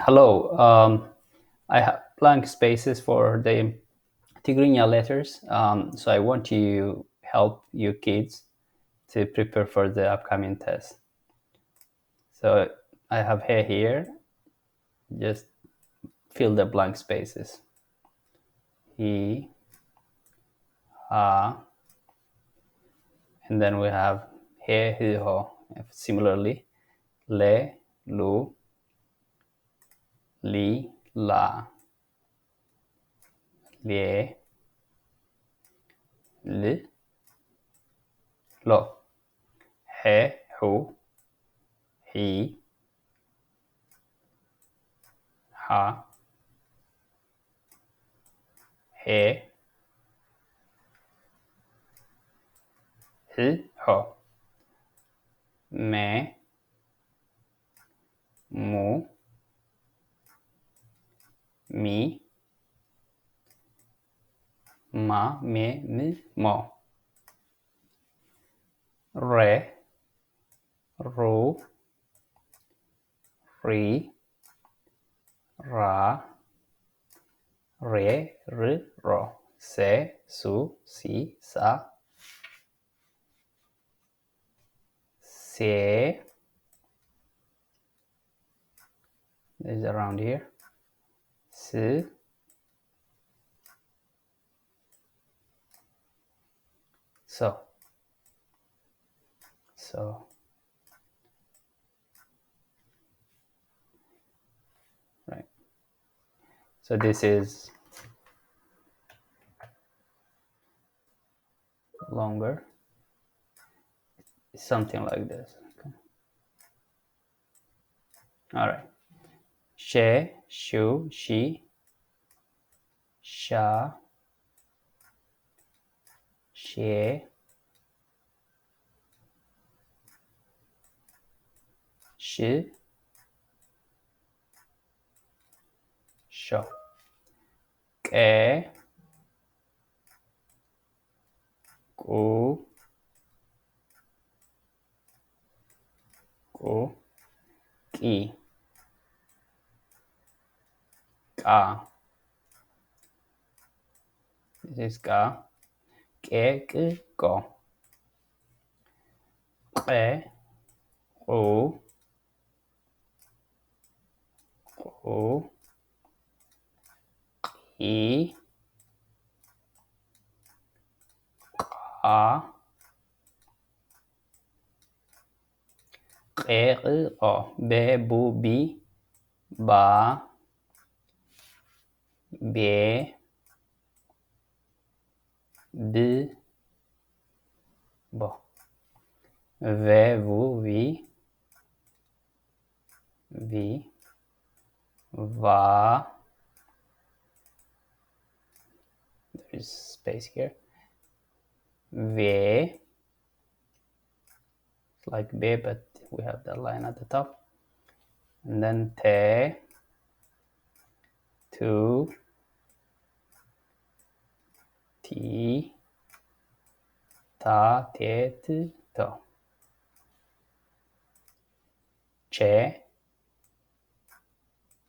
Hello. I have blank spaces for the Tigrinya letters. So I want to help you kids to prepare for the upcoming test. So I have here. Just fill the blank spaces. He, ha, and then we have he, ho. Similarly, le, lu, li, la, lie, li, lo, he, hu, he, ha, he, ho, me, mu, mi, ma, me, mi, mo, re, ru, ri, ra, re, r, ro, se, su, si, sa, se, is around here, si, so, right. So this is longer, something like this. Okay. All right. She, shu, she, sha, she, shi, sho, ke, ku, ku, ki, ka. This is ka. Ke, ku, ko. Ke, ku, ku, ki, ka, ke, ku, o. Be, bu, bi, ba, be, bi, bo. Ve, vu, vi, va. There's space here. Ve, it's like be, but we have the line at the top. And then te, tu, ti, ta, te, tu, to. Che,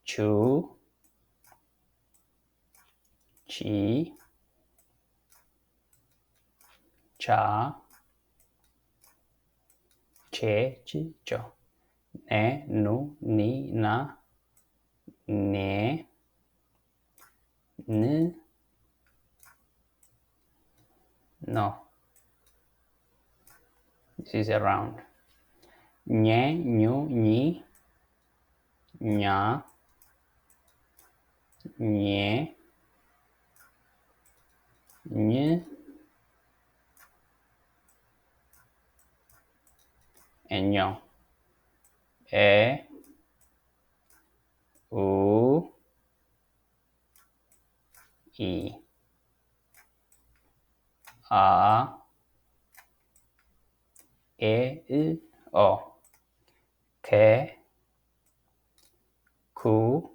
chu, chi, cha, che, chi, cho. Ne, nu, ni, na, ne, n, no. This is around. Nhé, nhu, nhí, nhá, nhé, nh, and nhon. E, u, i, a, e, I, o. Ke, ku,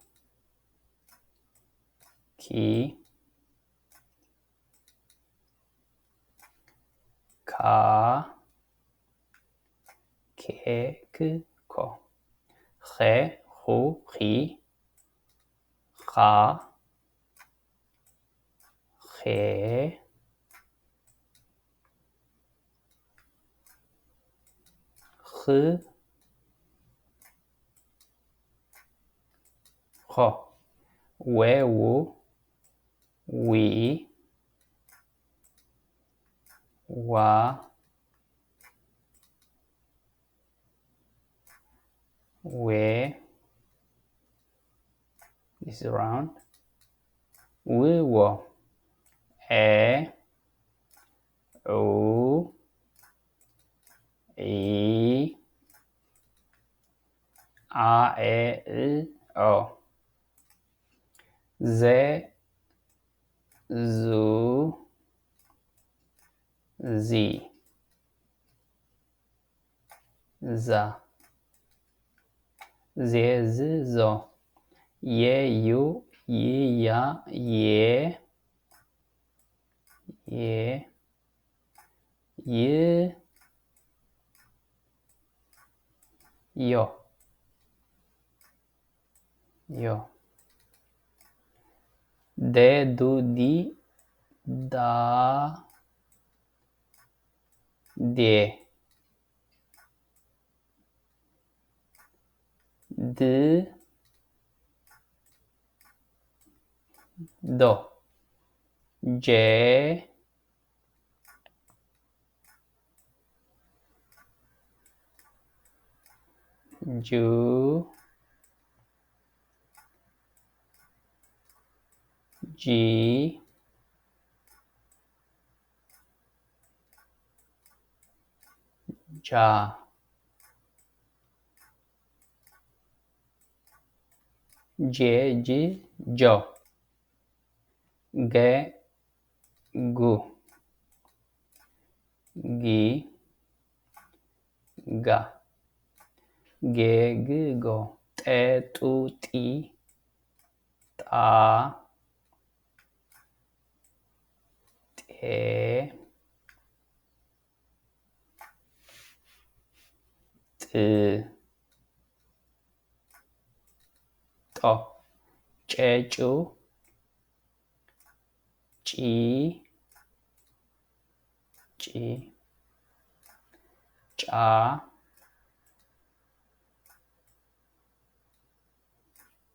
ki, ka, ke, ku, ko. Khe, hu, hi, ኸ ኽ ኾ ዌው ዊ ዋ ዌ this is round ውዎ ኤ ኡ ኢ አ ኤ እ ኦ ዜ ዙ ዚ ዛ ዜ ዝ ዞ የ ዩ ይ ያ ዬ ዬ ይ ዮ ዮ ዴ ዱ ዲ ዳ ዴ ድ ዶ ጄ ጁ ጂ ጃ ጄ ጅ ጆ ገ ጉ ጊ ጋ ጌ ግ ጎ ጤ ጡ ጢ ጣ ጤ ጥ ጦ ጬ ጩ ጪ ጪ ጫ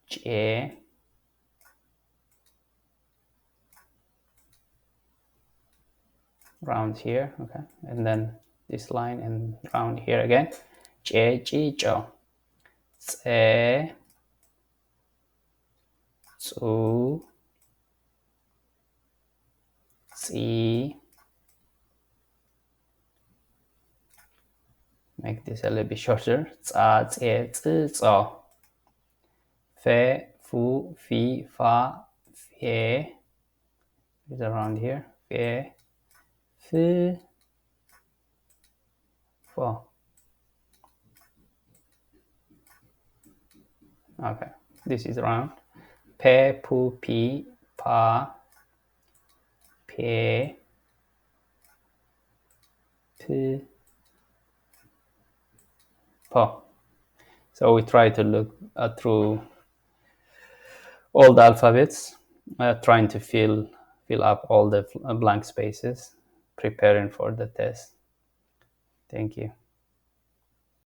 ጬ round here, okay, and then this line and round here again. ጬ ጪ ጮ ፄ ጹ ጺ make this a little bit shorter. ጻ ፄ ፅ ጾ ፌ ፉ ፊ ፋ ፌ is around here. ፌ ፍ ፎ okay, this is round. ፔ ፑ ፒ ፓ ፔ ፕ ፖ. So we try to look through all the alphabets, trying to fill up all the blank spaces, preparing for the test. Thank you.